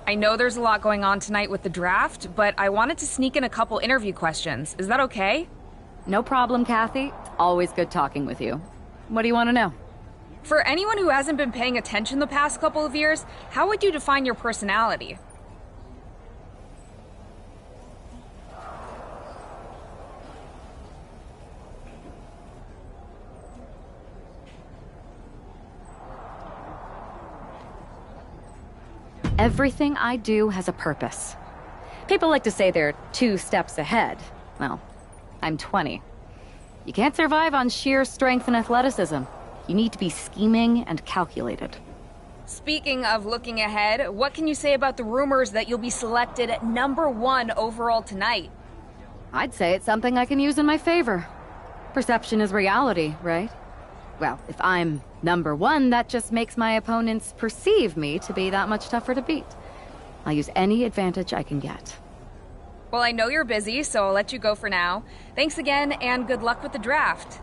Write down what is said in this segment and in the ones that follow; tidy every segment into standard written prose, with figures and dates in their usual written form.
I know there's a lot going on tonight with the draft, but I wanted to sneak in a couple interview questions. Is that okay? No problem, Kathy. Always good talking with you. What do you want to know? For anyone who hasn't been paying attention the past couple of years, how would you define your personality? Everything I do has a purpose. People like to say they're 2 steps ahead. Well, I'm 20. You can't survive on sheer strength and athleticism. You need to be scheming and calculated. Speaking of looking ahead, what can you say about the rumors that you'll be selected at #1 overall tonight? I'd say it's something I can use in my favor. Perception is reality, right? Well, if I'm #1, that just makes my opponents perceive me to be that much tougher to beat. I'll use any advantage I can get. Well, I know you're busy, so I'll let you go for now. Thanks again, and good luck with the draft.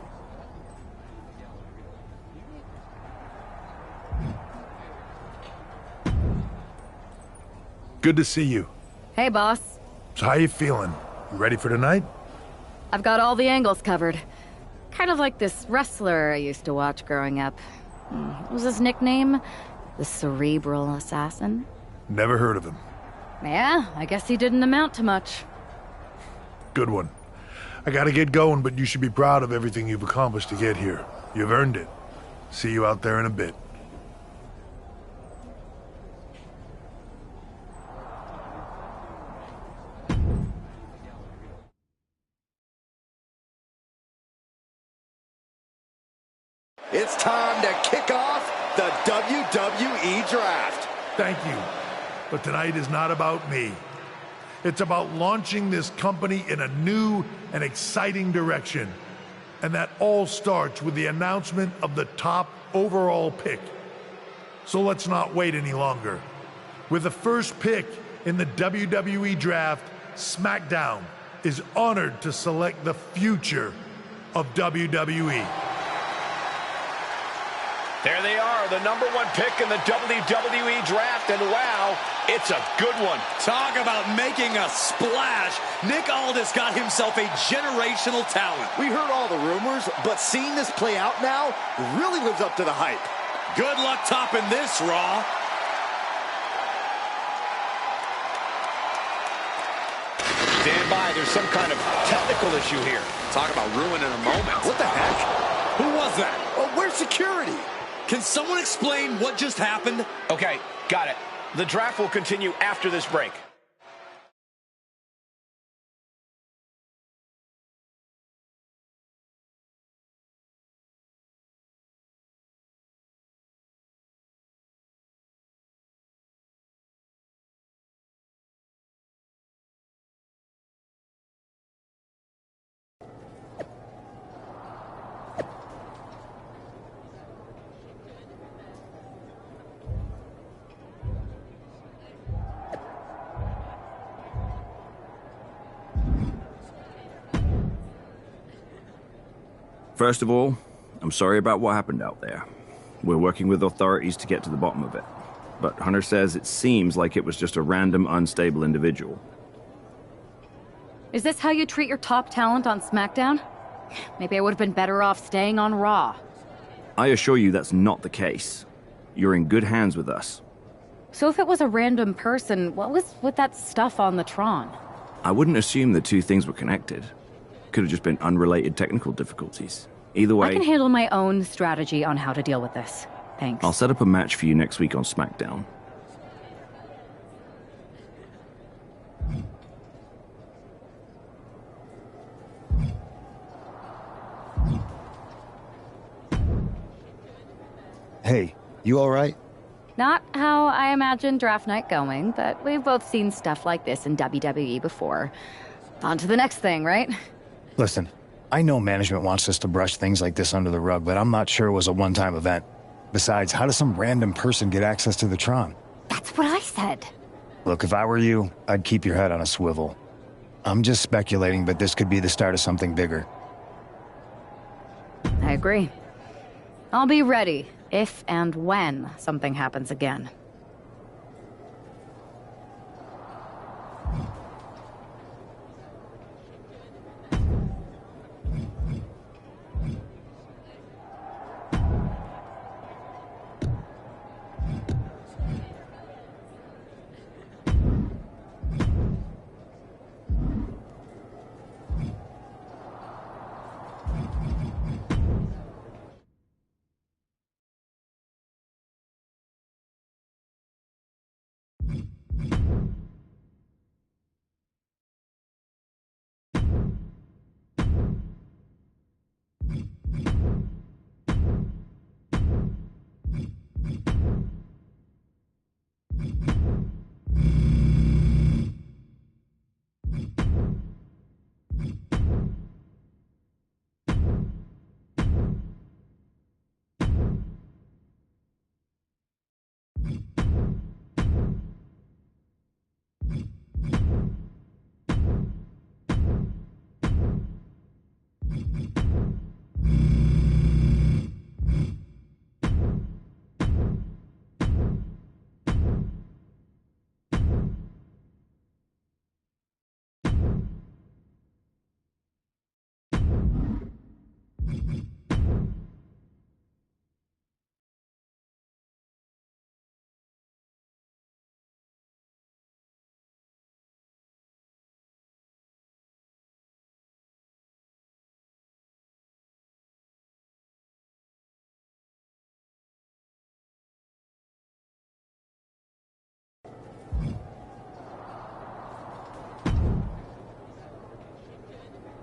Good to see you. Hey, boss. So how you feeling? You ready for tonight? I've got all the angles covered. Kind of like this wrestler I used to watch growing up. What was his nickname? The Cerebral Assassin? Never heard of him. Yeah, I guess he didn't amount to much. Good one. I gotta get going, but you should be proud of everything you've accomplished to get here. You've earned it. See you out there in a bit. It's time to kick off the WWE Draft. Thank you. But tonight is not about me. It's about launching this company in a new and exciting direction. And that all starts with the announcement of the top overall pick. So let's not wait any longer. With the first pick in the WWE Draft, SmackDown is honored to select the future of WWE. There they are, the #1 pick in the WWE Draft, and wow, it's a good one. Talk about making a splash. Nick Aldis got himself a generational talent. We heard all the rumors, but seeing this play out now really lives up to the hype. Good luck topping this, Raw. Stand by, there's some kind of technical issue here. Talk about ruining a moment. What the heck? Who was that? Where's security? Can someone explain what just happened? Okay, got it. The draft will continue after this break. First of all, I'm sorry about what happened out there. We're working with authorities to get to the bottom of it. But Hunter says it seems like it was just a random, unstable individual. Is this how you treat your top talent on SmackDown? Maybe I would have been better off staying on Raw. I assure you that's not the case. You're in good hands with us. So if it was a random person, what was with that stuff on the Tron? I wouldn't assume the two things were connected. Could have just been unrelated technical difficulties. Either way... I can handle my own strategy on how to deal with this. Thanks. I'll set up a match for you next week on SmackDown. Hey, you alright? Not how I imagined draft night going, but we've both seen stuff like this in WWE before. On to the next thing, right? Listen, I know management wants us to brush things like this under the rug, but I'm not sure it was a one-time event. Besides, how does some random person get access to the Tron? That's what I said. Look, if I were you, I'd keep your head on a swivel. I'm just speculating, but this could be the start of something bigger. I agree. I'll be ready if and when something happens again.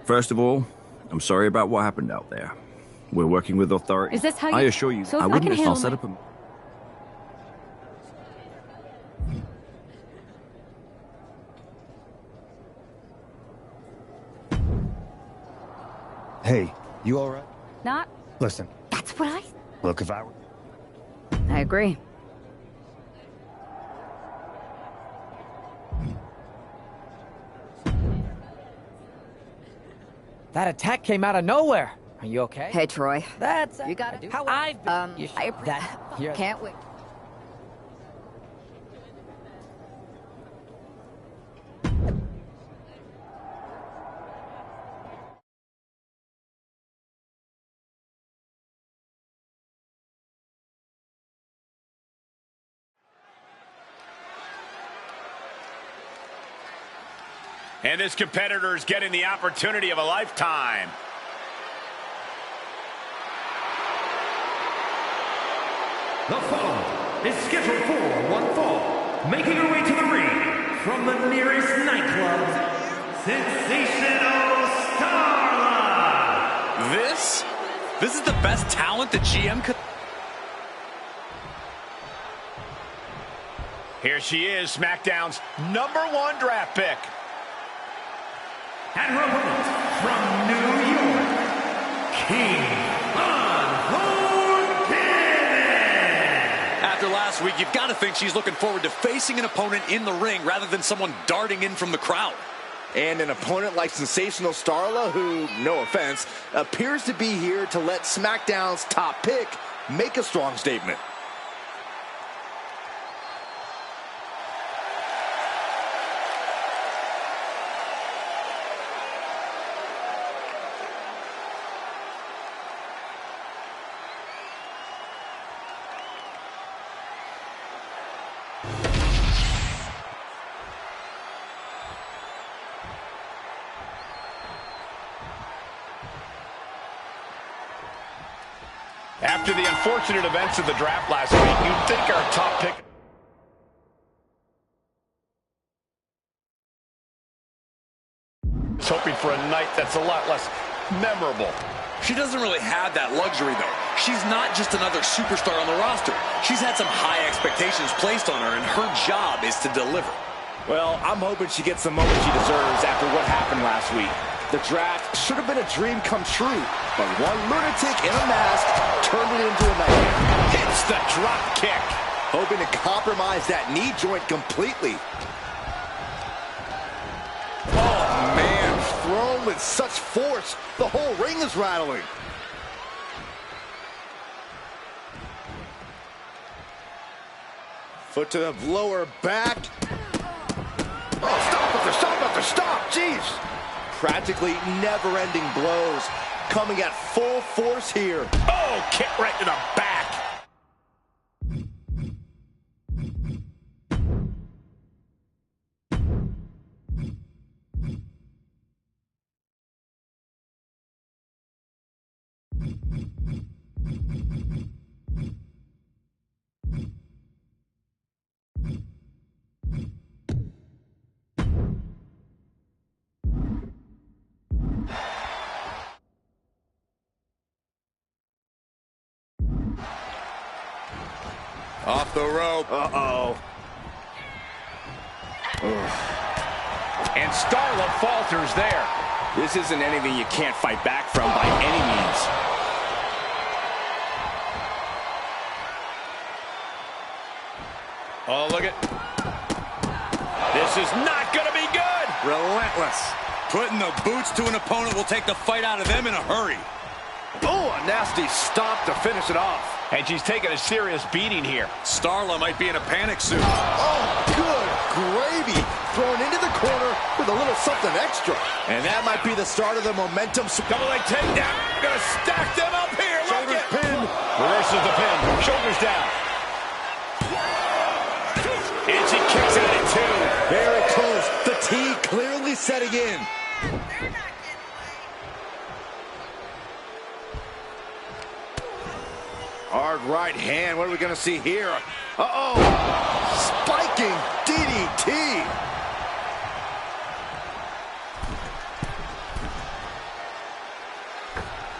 First of all, I'm sorry about what happened out there. We're working with authorities. Is this how you... I assure you, so I wouldn't... I'll set up a... Hey, you alright? Not... Listen. That's what I... Look, if I were... I agree. That attack came out of nowhere. Are you okay? Hey, Troy. That's... You got it. How I've been... I can't wait. And this competitor is getting the opportunity of a lifetime. The following is scheduled for one fall. Making her way to the ring from the nearest nightclub, Sensational Starla. This is the best talent that GM could... Here she is, SmackDown's #1 draft pick. And her opponent from New York, King Unforgiven. After last week, you've got to think she's looking forward to facing an opponent in the ring rather than someone darting in from the crowd. And an opponent like Sensational Starla, who, no offense, appears to be here to let SmackDown's top pick make a strong statement. After the unfortunate events of the draft last week, you'd think our top pick is hoping for a night that's a lot less memorable. She doesn't really have that luxury, though. She's not just another superstar on the roster. She's had some high expectations placed on her, and her job is to deliver. Well, I'm hoping she gets the moment she deserves after what happened last week. The draft should have been a dream come true, but one lunatic in a mask turned it into a nightmare. Hits the drop kick. Hoping to compromise that knee joint completely. Oh, man, thrown with such force, the whole ring is rattling. Foot to the lower back. Oh, stop after stop after stop, jeez. Practically never-ending blows coming at full force here. Oh, kick right to the back. Off the rope. Uh-oh. And Starla falters there. This isn't anything you can't fight back from by any means. Oh, look at. This is not going to be good. Relentless. Putting the boots to an opponent will take the fight out of them in a hurry. Oh, a nasty stop to finish it off. And she's taking a serious beating here. Starla might be in a panic soon. Oh, good gravy. Thrown into the corner with a little something extra. And that might be the start of the momentum. Double leg takedown. Gonna stack them up here. Shoulders pin. Reverses the pin. Shoulders down. And she kicks out at two. Very close. Fatigue clearly setting in. Hard right hand. What are we going to see here? Uh-oh. Spiking DDT.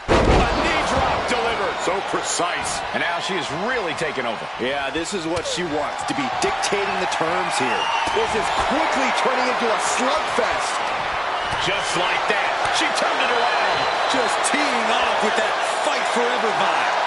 A knee drop delivered. So precise. And now she is really taking over. Yeah, this is what she wants, to be dictating the terms here. This is quickly turning into a slugfest. Just like that. She turned it around. Just teeing off with that fight forever vibe.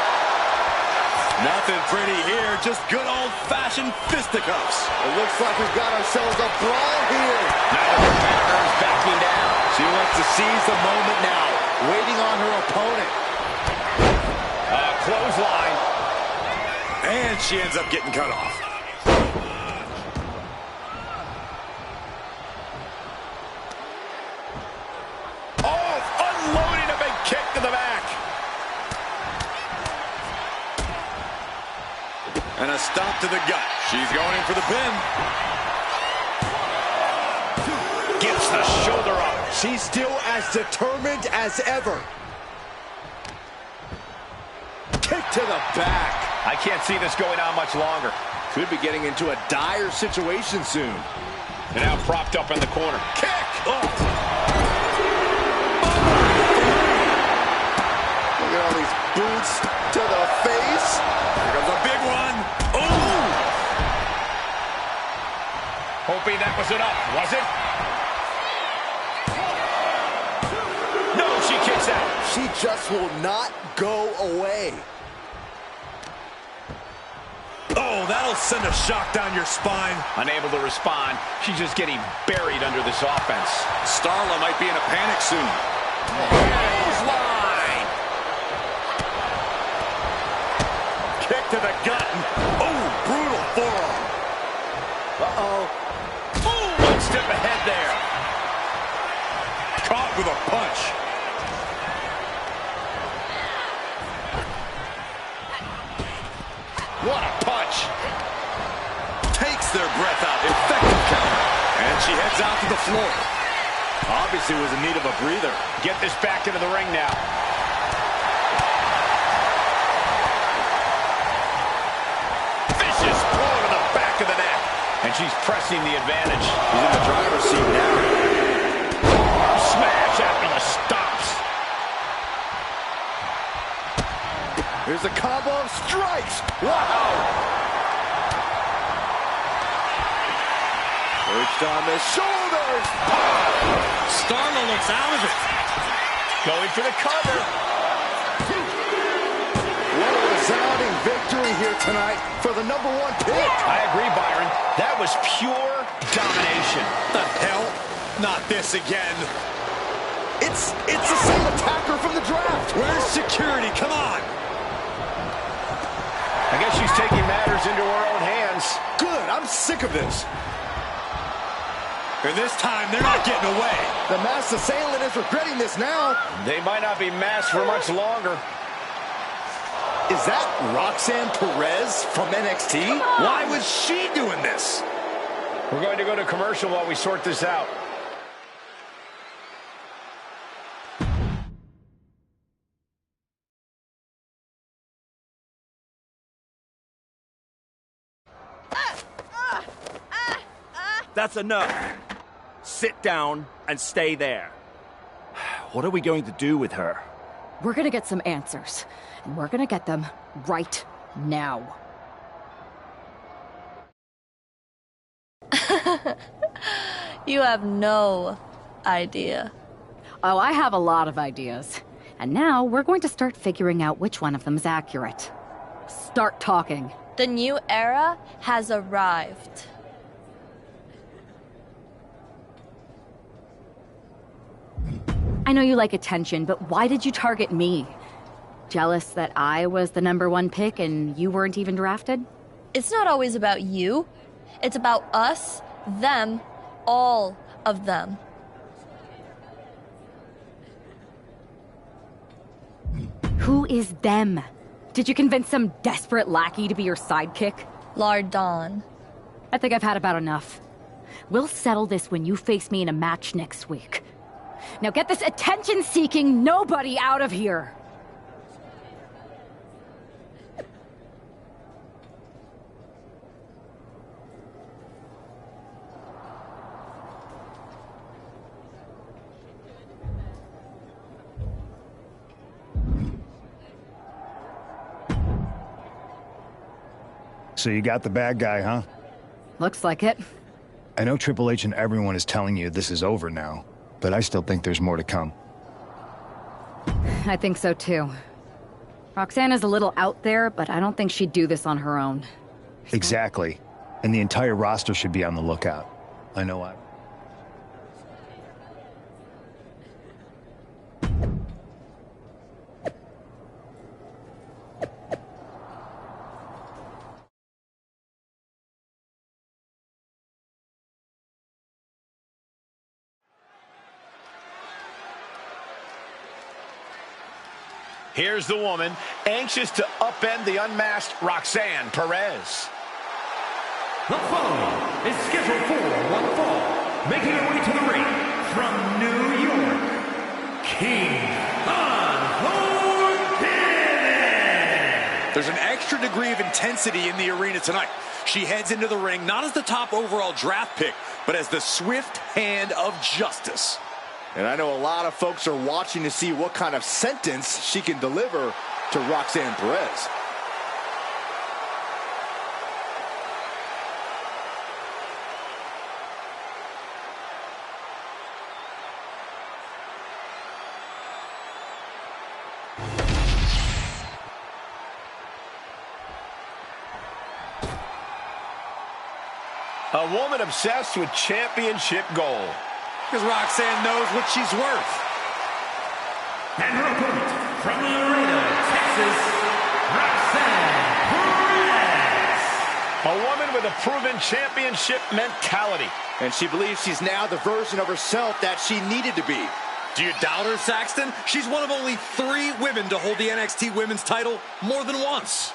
Nothing pretty here, just good old-fashioned fisticuffs. It looks like we've got ourselves a brawl here. Now the competitor's backing down. She wants to seize the moment now, waiting on her opponent. Clothesline. And she ends up getting cut off. Oh, unloading a big kick to the back. And a stomp to the gut. She's going in for the pin. Gets the shoulder up. She's still as determined as ever. Kick to the back. I can't see this going on much longer. Could be getting into a dire situation soon. And now propped up in the corner. Kick! Oh. Look at all these boots to the face. Here comes a big one. Oh! Hoping that was enough. Was it? No, she kicks out. She just will not go away. Oh, that That'll send a shock down your spine. Unable to respond. She's just getting buried under this offense. Starla might be in a panic soon. Line. Kick to the gut. Oh, brutal forearm. Uh-oh. Oh, one step ahead there. Caught with a punch. What a punch. Takes their breath out. Effective counter. And she heads out to the floor. Obviously was in need of a breather. Get this back into the ring now. Vicious blow to the back of the neck. And she's pressing the advantage. She's in the driver's seat now. Smash after the stops. Here's a combo of strikes. Wow. Perched on the shoulders. Starla looks out of it. Going for the cover. What a resounding victory here tonight for the #1 pick. I agree, Byron. That was pure domination. The hell? Not this again. It's the same attacker from the draft. Where's security? Come on. I guess she's taking matters into her own hands. Good, I'm sick of this. And this time, they're not getting away. The masked assailant is regretting this now. They might not be masked for much longer. Is that Roxanne Perez from NXT? Why was she doing this? We're going to go to commercial while we sort this out. That's enough. Sit down and stay there. What are we going to do with her? We're gonna get some answers, and we're gonna get them right now. You have no idea. Oh, I have a lot of ideas. And now we're going to start figuring out which one of them is accurate. Start talking. The new era has arrived. I know you like attention, but why did you target me? Jealous that I was the #1 pick and you weren't even drafted? It's not always about you. It's about us, them, all of them. Who is them? Did you convince some desperate lackey to be your sidekick? Lardon. I think I've had about enough. We'll settle this when you face me in a match next week. Now get this attention-seeking nobody out of here! So you got the bad guy, huh? Looks like it. I know Triple H and everyone is telling you this is over now, but I still think there's more to come. I think so too. Roxanne is a little out there, but I don't think she'd do this on her own. Exactly. And the entire roster should be on the lookout. I know I... Here's the woman, anxious to upend the unmasked Roxanne Perez. The following is scheduled for one fall, making her way to the ring from New York, King Kong Hogan! There's an extra degree of intensity in the arena tonight. She heads into the ring not as the top overall draft pick, but as the swift hand of justice. And I know a lot of folks are watching to see what kind of sentence she can deliver to Roxanne Perez. A woman obsessed with championship gold. Because Roxanne knows what she's worth. And her opponent, from Laredo, Texas, Roxanne Perez. A woman with a proven championship mentality. And she believes she's now the version of herself that she needed to be. Do you doubt her, Saxton? She's one of only 3 women to hold the NXT Women's title more than once.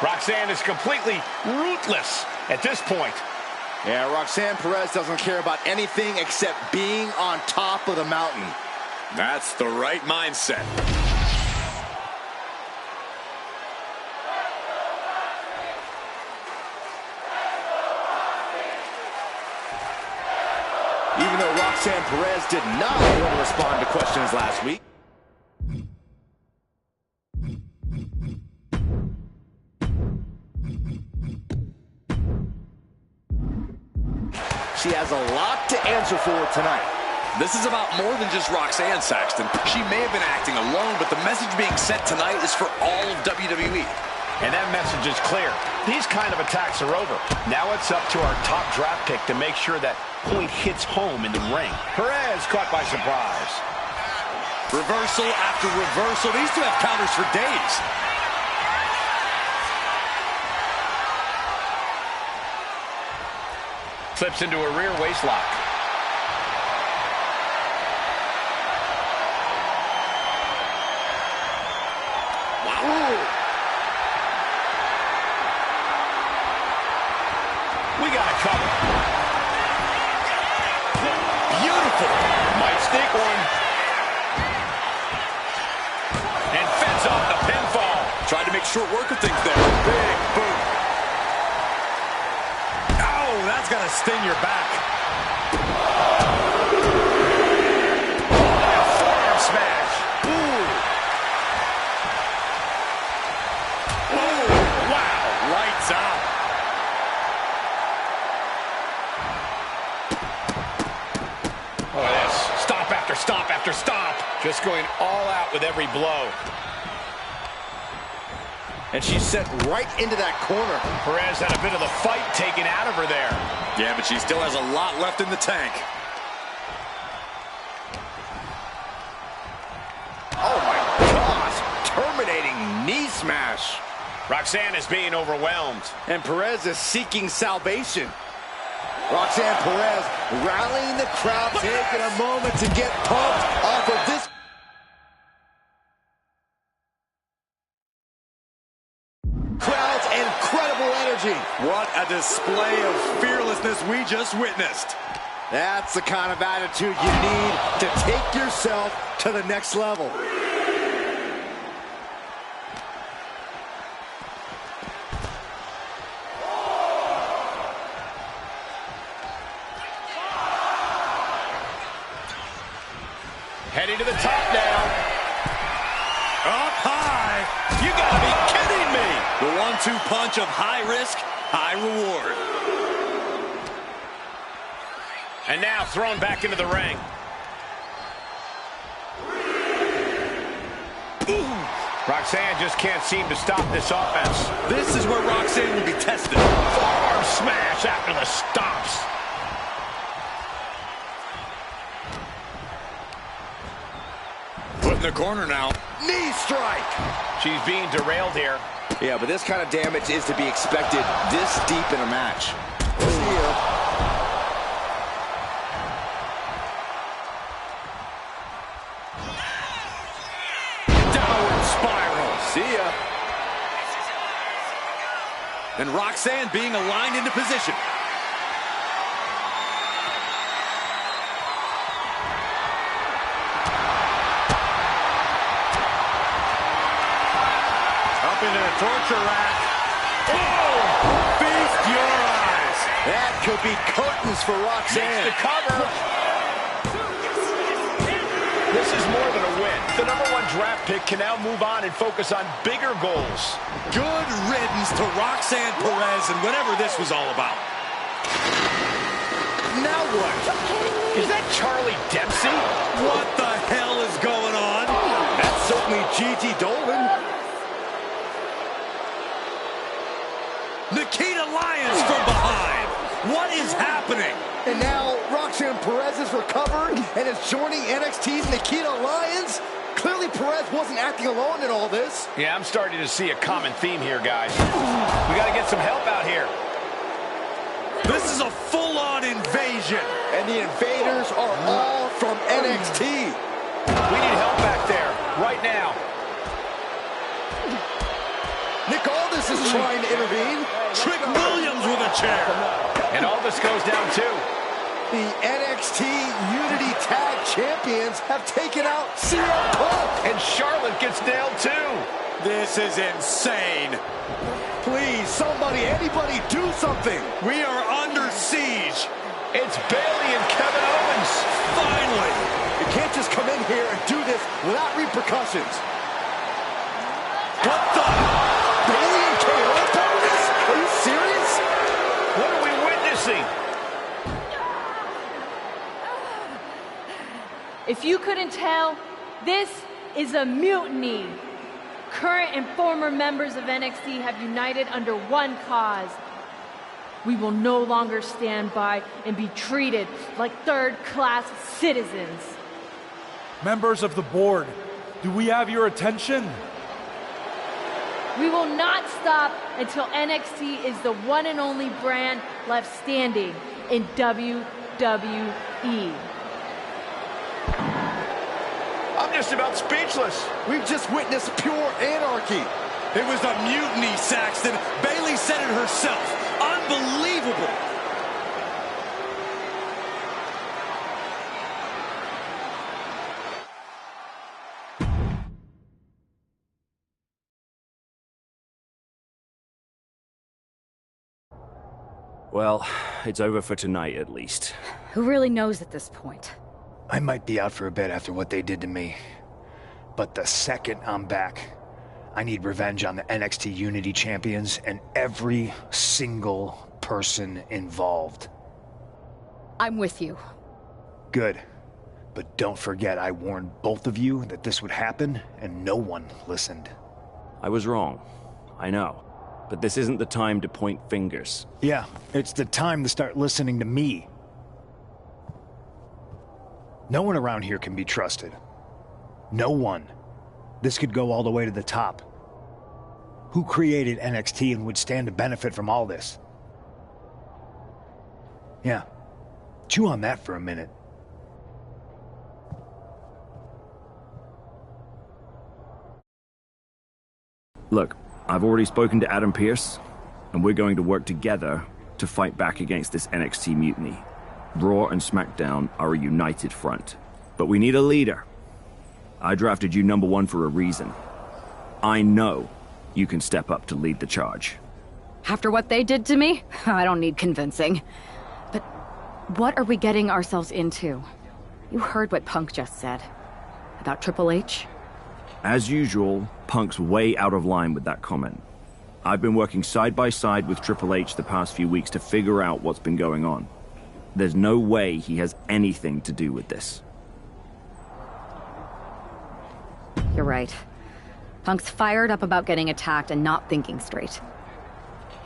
Roxanne is completely ruthless at this point. Yeah, Roxanne Perez doesn't care about anything except being on top of the mountain. That's the right mindset. Even though Roxanne Perez did not want to respond to questions last week. She has a lot to answer for tonight. This is about more than just Roxanne, Saxton. She may have been acting alone, but the message being sent tonight is for all of WWE. And that message is clear. These kind of attacks are over. Now it's up to our top draft pick to make sure that point hits home in the ring. Perez caught by surprise. Reversal after reversal. These two have counters for days. Slips into a rear waist lock. Wow. We got a cover. Beautiful. Might stick one. And fends off the pinfall. Tried to make short work of things there. Big boot. That's gonna sting your back. Forearm smash. Ooh. Ooh. Wow. Lights out. Oh, yes. Stop after stop after stop. Just going all out with every blow. And she's sent right into that corner. Perez had a bit of the fight taken out of her there. Yeah, but she still has a lot left in the tank. Oh, my gosh. Terminating knee smash. Roxanne is being overwhelmed. And Perez is seeking salvation. Roxanne Perez rallying the crowd, taking a moment to get pumped off of this. Crowd's incredible energy. What a display of fearlessness we just witnessed. That's the kind of attitude you need to take yourself to the next level. Heading to the top now. Up high. You gotta be kidding me. The 1-2 punch of high risk, high reward. And now thrown back into the ring. Ooh. Roxanne just can't seem to stop this offense. This is where Roxanne will be tested. Forearm smash after the stomps. Put in the corner now. Knee strike. She's being derailed here. Yeah, but this kind of damage is to be expected this deep in a match. See ya. Downward spiral. See ya. And Roxanne being aligned into position. Up into the torture rack. Oh! Feast your eyes. That could be curtains for Roxanne. Makes the cover. This is more than a win. The #1 draft pick can now move on and focus on bigger goals. Good riddance to Roxanne Perez and whatever this was all about. Now what? Is that Charlie Dempsey? What the hell is going on? That's certainly Gigi Dolan. Nikita Lyons from behind. What is happening? And now Roxanne Perez is recovered and is joining NXT's Nikita Lyons. Clearly Perez wasn't acting alone in all this. Yeah, I'm starting to see a common theme here, guys. We got to get some help out here. This is a full-on invasion. And the invaders are all from NXT. We need help back there, right now. Nick Aldis is trying to intervene. Trick Williams with a chair. And Aldis goes down too. The NXT Unity Tag Champions have taken out CM Punk. And Charlotte gets nailed too. This is insane. Please, somebody, anybody, do something. We are under siege. It's Bayley and Kevin Owens. Finally. You can't just come in here and do this without repercussions. What the? Bayley and KO done this? Are you serious? What are we witnessing? If you couldn't tell, this is a mutiny. Current and former members of NXT have united under one cause. We will no longer stand by and be treated like third-class citizens. Members of the board, do we have your attention? We will not stop until NXT is the one and only brand left standing in WWE. I'm just about speechless. We've just witnessed pure anarchy. It was a mutiny, Saxton. Bayley said it herself. Unbelievable. Well, it's over for tonight at least. Who really knows at this point? I might be out for a bit after what they did to me. But the second I'm back, I need revenge on the NXT Unity Champions and every single person involved. I'm with you. Good. But don't forget I warned both of you that this would happen, and no one listened. I was wrong. I know. But this isn't the time to point fingers. Yeah, it's the time to start listening to me. No one around here can be trusted. No one. This could go all the way to the top. Who created NXT and would stand to benefit from all this? Yeah. Chew on that for a minute. Look, I've already spoken to Adam Pearce, and we're going to work together to fight back against this NXT mutiny. Raw and SmackDown are a united front. But we need a leader. I drafted you #1 for a reason. I know you can step up to lead the charge. After what they did to me, I don't need convincing. But what are we getting ourselves into? You heard what Punk just said. About Triple H? As usual, Punk's way out of line with that comment. I've been working side by side with Triple H the past few weeks to figure out what's been going on. There's no way he has anything to do with this. You're right. Punk's fired up about getting attacked and not thinking straight.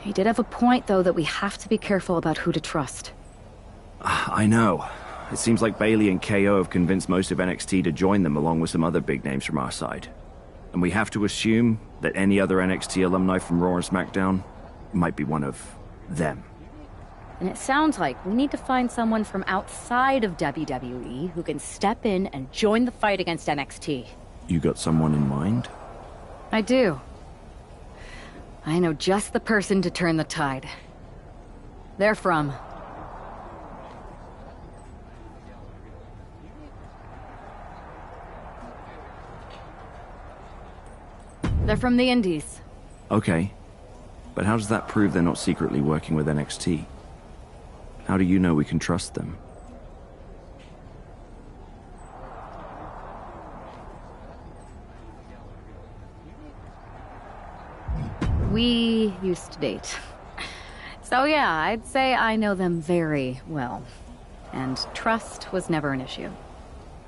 He did have a point, though, that we have to be careful about who to trust. I know. It seems like Bayley and KO have convinced most of NXT to join them along with some other big names from our side. And we have to assume that any other NXT alumni from Raw and SmackDown might be one of them. And it sounds like we need to find someone from outside of WWE who can step in and join the fight against NXT. You got someone in mind? I do. I know just the person to turn the tide. They're from... They're from the Indies. Okay. But how does that prove they're not secretly working with NXT? How do you know we can trust them? used to date. So yeah, I'd say I know them very well. And trust was never an issue.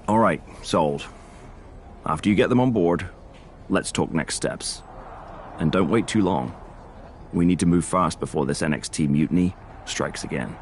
All right, sold. After you get them on board, let's talk next steps. And don't wait too long. We need to move fast before this NXT mutiny strikes again.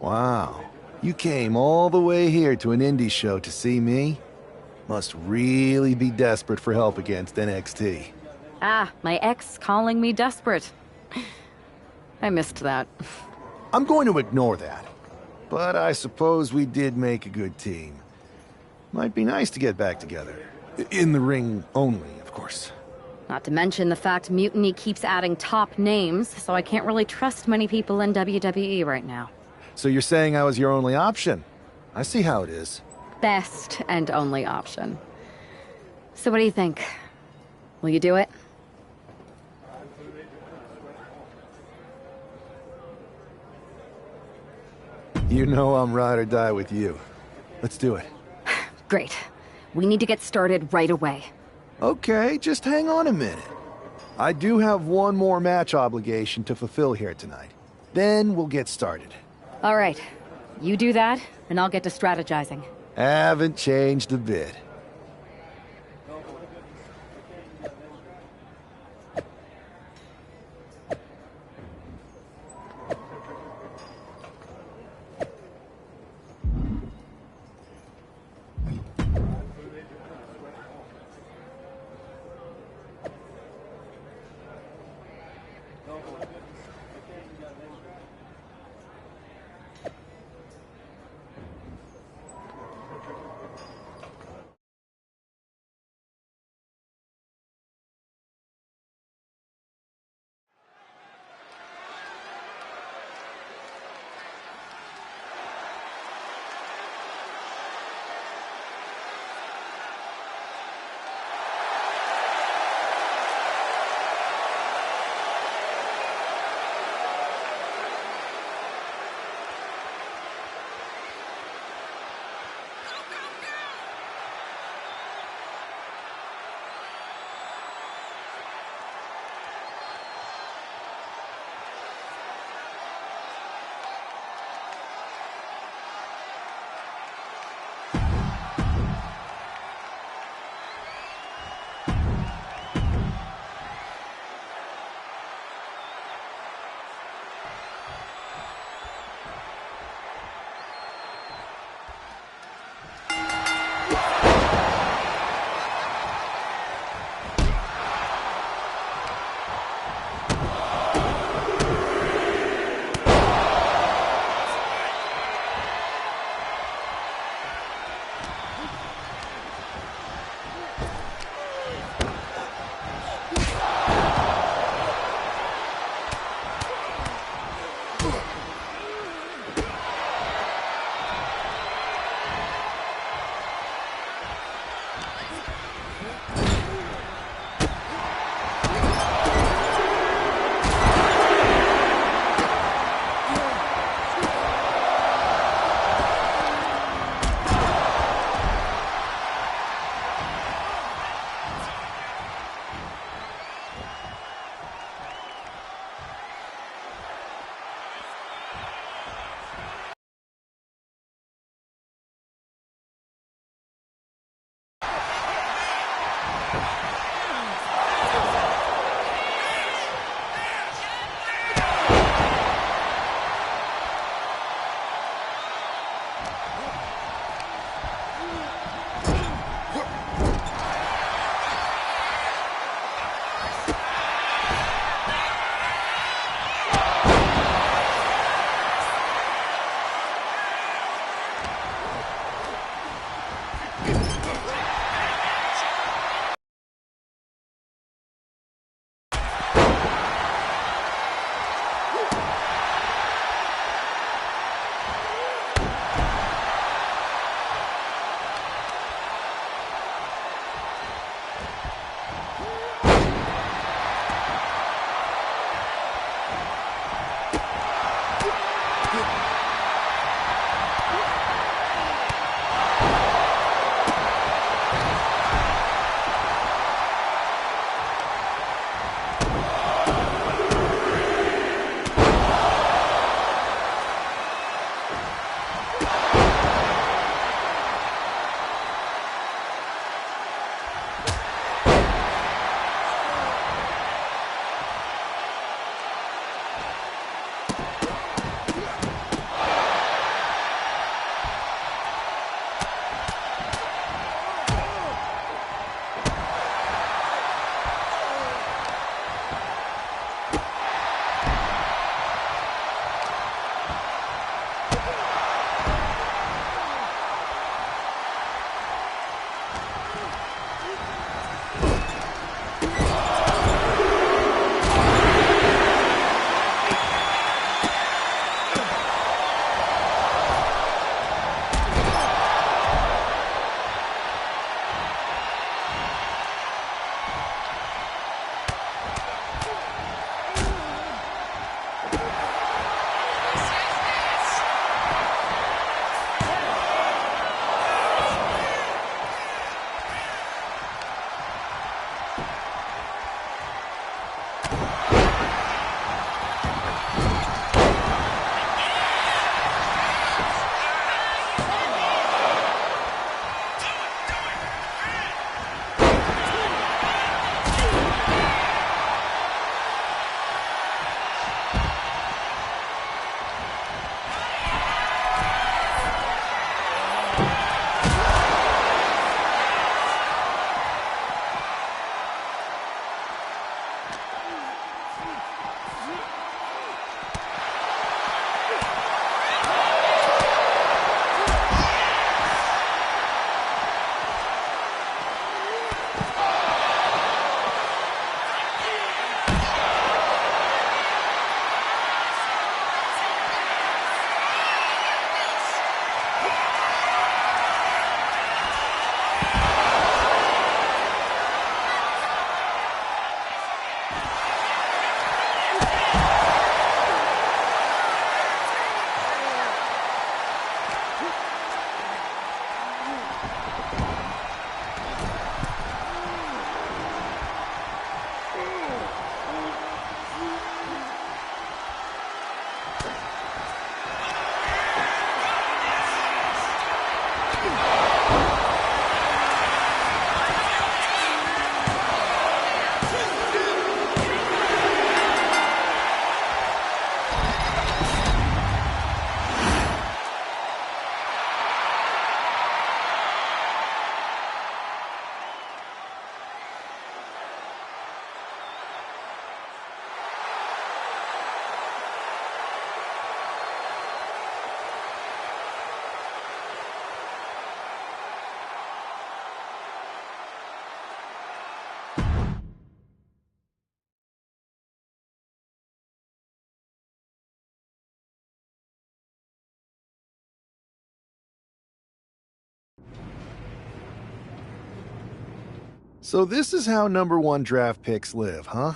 Wow. You came all the way here to an indie show to see me? Must really be desperate for help against NXT. Ah, my ex calling me desperate. I missed that. I'm going to ignore that. But I suppose we did make a good team. Might be nice to get back together. In the ring only, of course. Not to mention the fact Mutiny keeps adding top names, so I can't really trust many people in WWE right now. So you're saying I was your only option? I see how it is. Best and only option. So what do you think? Will you do it? You know I'm ride or die with you. Let's do it. Great. We need to get started right away. Okay, just hang on a minute. I do have one more match obligation to fulfill here tonight. Then we'll get started. All right. You do that, and I'll get to strategizing. Haven't changed a bit. So this is how #1 draft picks live, huh?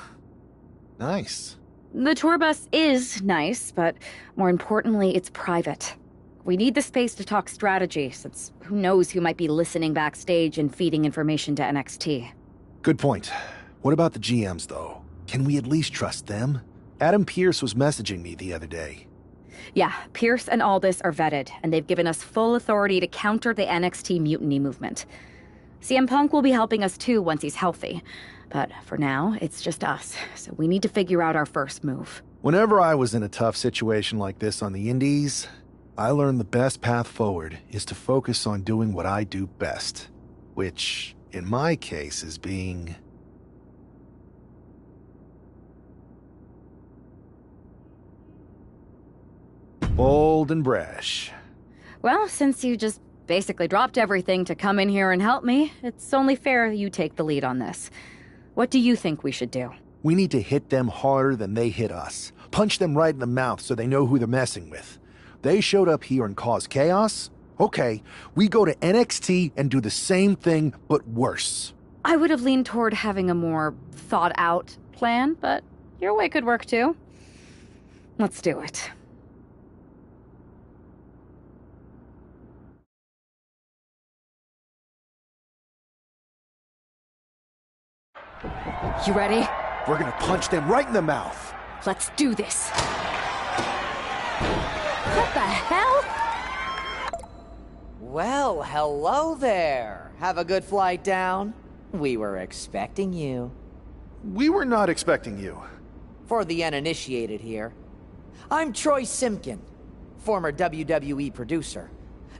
Nice. The tour bus is nice, but more importantly, it's private. We need the space to talk strategy, since who knows who might be listening backstage and feeding information to NXT. Good point. What about the GMs, though? Can we at least trust them? Adam Pearce was messaging me the other day. Yeah, Pearce and Aldis are vetted, and they've given us full authority to counter the NXT mutiny movement. CM Punk will be helping us too once he's healthy. But for now, it's just us, so we need to figure out our first move. Whenever I was in a tough situation like this on the Indies, I learned the best path forward is to focus on doing what I do best. Which, in my case, is being... bold and brash. Well, since you just basically dropped everything to come in here and help me, it's only fair you take the lead on this. What do you think we should do? We need to hit them harder than they hit us. Punch them right in the mouth so they know who they're messing with. They showed up here and caused chaos? Okay, we go to NXT and do the same thing, but worse. I would have leaned toward having a more thought-out plan, but your way could work too. Let's do it. You ready? We're gonna punch them right in the mouth. Let's do this. What the hell? Well, hello there. Have a good flight down. We were expecting you. We were not expecting you. For the uninitiated here, I'm Troy Simpkin, former WWE producer,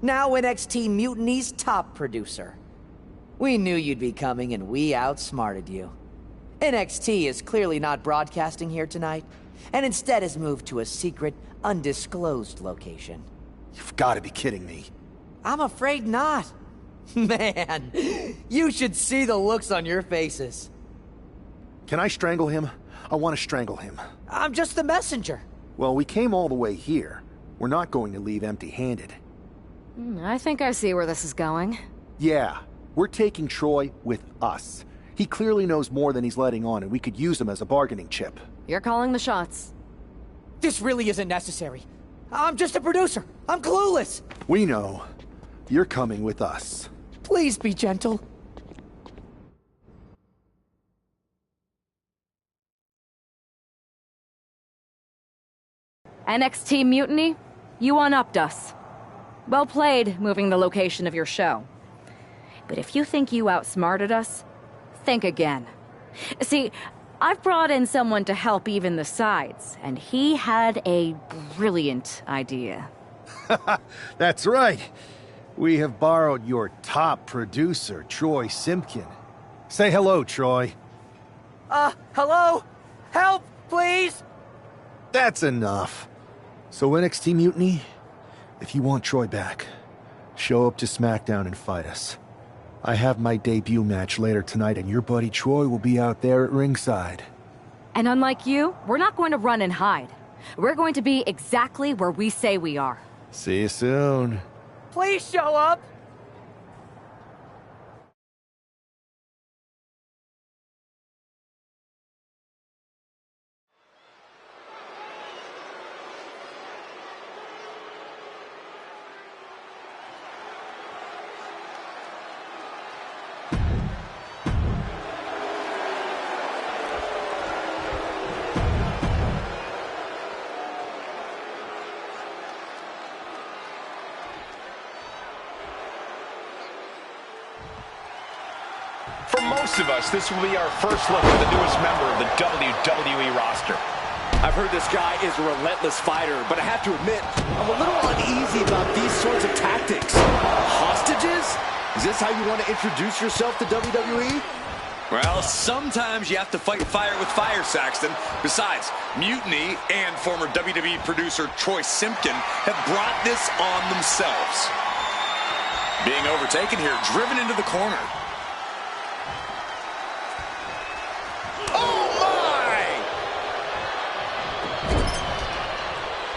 now NXT Mutiny's top producer. We knew you'd be coming and we outsmarted you. NXT is clearly not broadcasting here tonight, and instead has moved to a secret, undisclosed location. You've got to be kidding me. I'm afraid not. Man, you should see the looks on your faces. Can I strangle him? I want to strangle him. I'm just the messenger. Well, we came all the way here. We're not going to leave empty-handed. I think I see where this is going. Yeah, we're taking Troy with us. He clearly knows more than he's letting on, and we could use him as a bargaining chip. You're calling the shots. This really isn't necessary. I'm just a producer. I'm clueless. We know. You're coming with us. Please be gentle. NXT Mutiny, you one-upped us. Well played, moving the location of your show. But if you think you outsmarted us, think again. See, I've brought in someone to help even the sides, and he had a brilliant idea. That's right. We have borrowed your top producer, Troy Simpkin. Say hello, Troy. Hello? Help, please? That's enough. So NXT Mutiny, if you want Troy back, show up to SmackDown and fight us. I have my debut match later tonight, and your buddy Troy will be out there at ringside. And unlike you, we're not going to run and hide. We're going to be exactly where we say we are. See you soon. Please show up! For most of us, this will be our first look at the newest member of the WWE roster. I've heard this guy is a relentless fighter, but I have to admit, I'm a little uneasy about these sorts of tactics. Hostages? Is this how you want to introduce yourself to WWE? Well, sometimes you have to fight fire with fire, Saxton. Besides, Mutiny and former WWE producer Troy Simpkin have brought this on themselves. Being overtaken here, driven into the corner.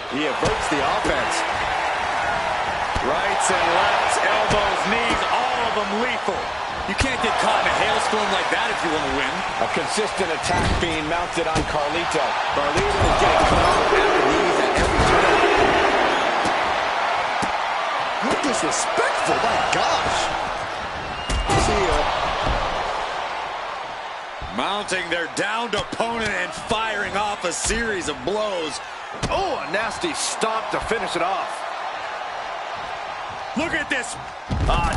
He averts the offense. Rights and lefts, elbows, knees, all of them lethal. You can't get caught in a hailstorm like that if you want to win. A consistent attack being mounted on Carlito. Carlito is getting caught at the knees at every turn. How disrespectful, my gosh. See ya. Mounting their downed opponent and firing off a series of blows. Oh, a nasty stop to finish it off. Look at this.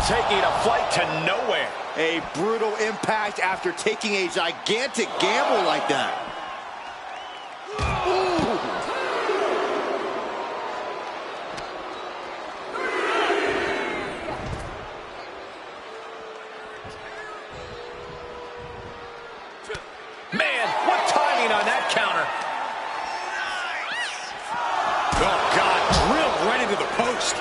Taking a flight to nowhere. A brutal impact after taking a gigantic gamble like that. Ooh. Man, what timing on that counter. Oh, God, drilled right into the post.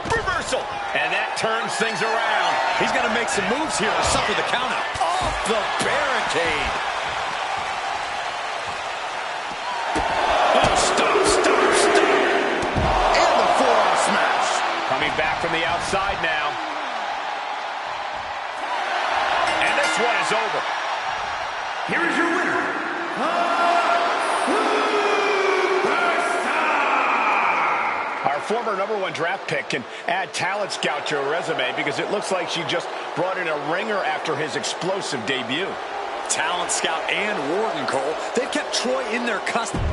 Reversal. And that turns things around. He's got to make some moves here to suffer the count out. Off the barricade. Oh, stop. And the forearm smash. Coming back from the outside now. And this one is over. Here is your winner, Our former #1 draft pick can add talent scout to her resume because it looks like she just brought in a ringer after his explosive debut. Talent scout and Warden, Cole. They've kept Troy in their custody.